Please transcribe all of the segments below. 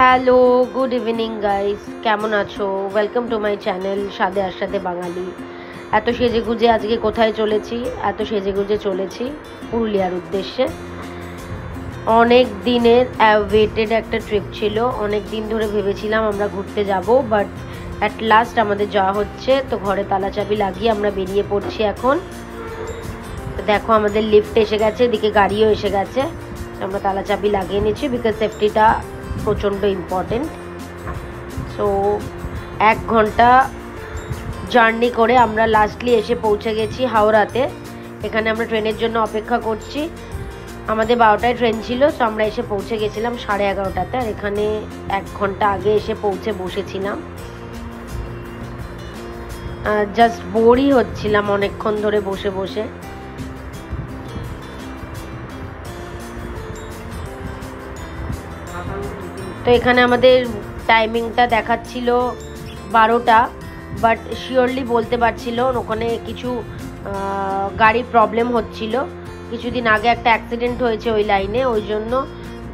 Hello, good evening guys, কেমন আছো? Welcome to my channel স্বাদে আস্বাদে বাঙালি। এত সেজেগুজে আজকে কোথায় চলেছি? এত সেজেগুজে চলেছি পুরুলিয়ার উদ্দেশ্যে। অনেক দিনের ওয়েটেড একটা ট্রিপ ছিল, অনেক দিন ধরে ভেবেছিলাম আমরা ঘুরতে যাব, বাট অ্যাট লাস্ট আমাদের যাওয়া হচ্ছে। তো ঘরে তালা চাবি লাগিয়ে আমরা বেরিয়ে পড়ছি এখন। দেখো আমাদের লিফট এসে গেছে, এদিকে গাড়িও এসে গেছে। আমরা তালা চাবি লাগিয়ে নিচ্ছি বিকজ সেফটিটা প্রচণ্ড ইম্পর্টেন্ট। সো 1 ঘন্টা জার্নি করে আমরা লাস্টলি এসে পৌঁছে গেছি হাওড়াতে। এখানে আমরা ট্রেনের জন্য অপেক্ষা করছি। আমাদের 12টায় ট্রেন ছিল, সো আমরা এসে পৌঁছে গেছিলাম 11:30টাতে। আর এখানে 1 ঘন্টা আগে এসে পৌঁছে বসেছিলাম। জাস্ট বোরই হচ্ছিলাম অনেকক্ষণ ধরে বসে বসে। তো এখানে আমাদের টাইমিংটা দেখাচ্ছিল 12টা, বাট শিওরলি বলতে পারছিল ওখানে কিছু গাড়ির প্রবলেম হচ্ছিল। কিছুদিন আগে একটা অ্যাক্সিডেন্ট হয়েছে ওই লাইনে, ওই জন্য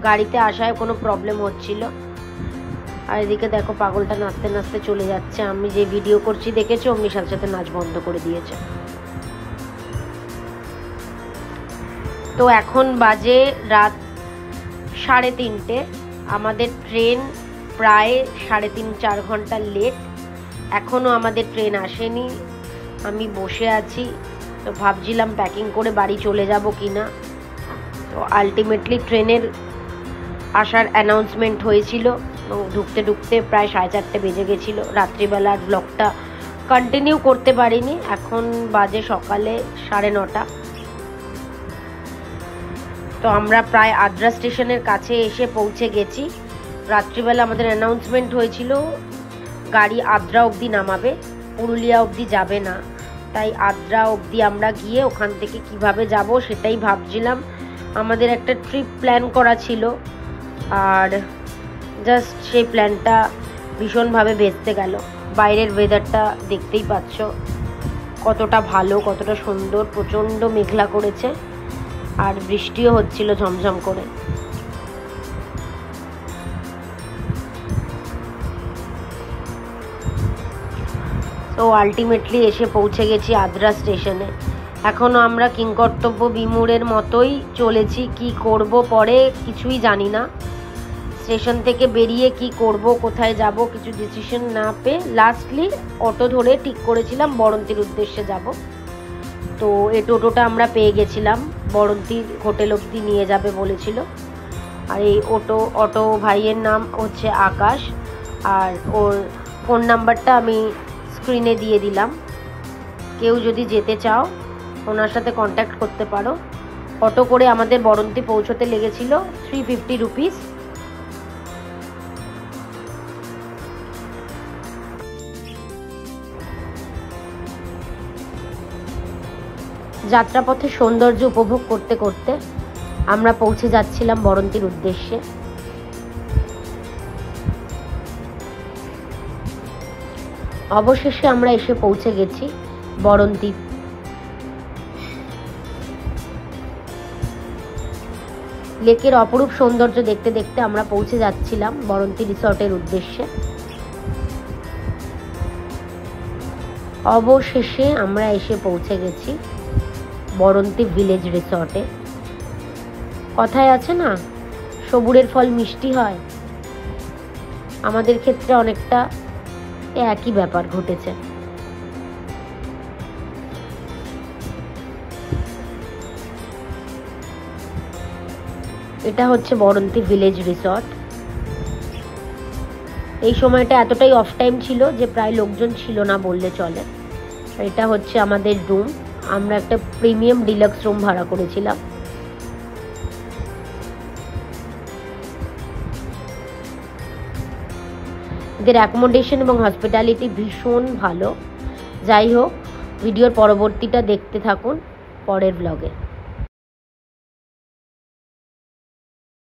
গাড়িতে আসায় কোনো প্রবলেম হচ্ছিল। আর এদিকে দেখো পাগলটা নাচতে নাচতে চলে যাচ্ছে। আমি যে ভিডিও করছি দেখেছি, অমনি সাথে সাথে নাচ বন্ধ করে দিয়েছে। তো এখন বাজে রাত 3:30। আমাদের ট্রেন প্রায় 3.5-4 ঘন্টা লেট। এখনও আমাদের ট্রেন আসেনি। আমি বসে আছি, তো ভাবছিলাম প্যাকিং করে বাড়ি চলে যাব কি না। তো আলটিমেটলি ট্রেনের আসার অ্যানাউন্সমেন্ট হয়েছিল এবং ঢুকতে ঢুকতে প্রায় 4:30 বেজে গেছিলো। রাত্রিবেলার ব্লগটা কন্টিনিউ করতে পারিনি। এখন বাজে সকালে 9:30। তো আমরা প্রায় আদ্রা স্টেশনের কাছে এসে পৌঁছে গেছি। রাত্রিবেলা আমাদের অ্যানাউন্সমেন্ট হয়েছিল গাড়ি আদ্রা অবধি নামাবে, পুরুলিয়া অবধি যাবে না। তাই আদ্রা অবধি আমরা গিয়ে ওখান থেকে কিভাবে যাব সেটাই ভাবছিলাম। আমাদের একটা ট্রিপ প্ল্যান করা ছিল, আর জাস্ট সেই প্ল্যানটা ভীষণভাবে ভেস্তে গেল। বাইরের ওয়েদারটা দেখতেই পাচ্ছ কতটা ভালো, কতটা সুন্দর। প্রচণ্ড মেঘলা করেছে আর বৃষ্টিও হচ্ছিল ঝমঝম করে। তো আলটিমেটলি এসে পৌঁছে গেছি আদ্রা স্টেশনে। এখনও আমরা কিংকর্তব্য বিমূঢ়ের মতোই চলেছি। কি করব পরে কিছুই জানি না। স্টেশন থেকে বেরিয়ে কি করব, কোথায় যাব কিছু ডিসিশন না পেয়ে লাস্টলি অটো ধরে ঠিক করেছিলাম বড়ন্তির উদ্দেশ্যে যাব। তো এই টোটোটা আমরা পেয়ে গেছিলাম, বড়ন্তির হোটেল অবধি নিয়ে যাবে বলেছিল। আর এই অটো ভাইয়ের নাম হচ্ছে আকাশ, আর ওর ফোন নাম্বারটা আমি স্ক্রিনে দিয়ে দিলাম। কেউ যদি যেতে চাও ওনার সাথে কন্ট্যাক্ট করতে পারো। অটো করে আমাদের বড়ন্তি পৌঁছতে লেগেছিল 350 রুপিস। যাত্রাপথে সৌন্দর্য উপভোগ করতে করতে আমরা পৌঁছে যাচ্ছিলাম বড়ন্তির উদ্দেশ্যে। অবশেষে আমরা এসে পৌঁছে গেছি বড়ন্তি। লেকের অপরূপ সৌন্দর্য দেখতে দেখতে আমরা পৌঁছে যাচ্ছিলাম বড়ন্তি রিসর্টের উদ্দেশ্যে। অবশেষে আমরা এসে পৌঁছে গেছি বড়ন্তি ভিলেজ রিসর্টে। কথায় আছে না, সবুরের ফল মিষ্টি হয়। আমাদের ক্ষেত্রে অনেকটা একই ব্যাপার ঘটেছে। এটা হচ্ছে বড়ন্তি ভিলেজ রিসর্ট। এই সময়টা এতটাই অফ টাইম ছিল যে প্রায় লোকজন ছিল না বললে চলে। এটা হচ্ছে আমাদের রুম। আমরা একটা প্রিমিয়াম ডিলাক্স রুম ভাড়া করেছিলাম। এদের অ্যাকোমোডেশন এবং হসপিটালিটি ভীষণ ভালো। যাই হোক, ভিডিওর পরবর্তীটা দেখতে থাকুন পরের ব্লগে।